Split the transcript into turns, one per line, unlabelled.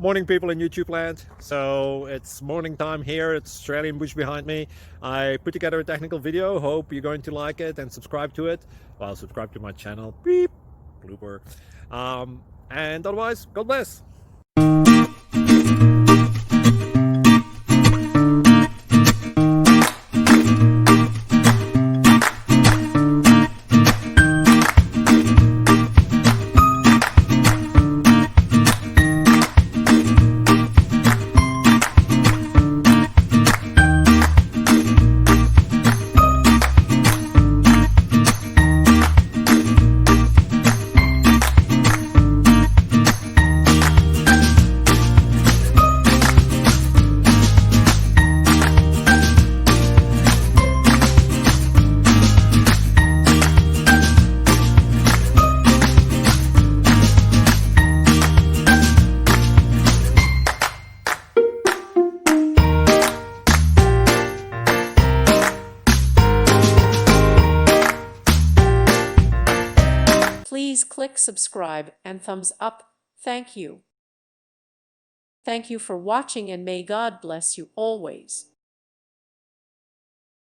Morning, people in YouTube land. So it's morning time here. It's Australian bush behind me. I put together a technical video. Hope you're going to like it and subscribe to it. Well, subscribe to my channel. Beep, blooper. And otherwise, God bless.
Please click subscribe and thumbs up. Thank you. Thank you for watching and may God bless you always.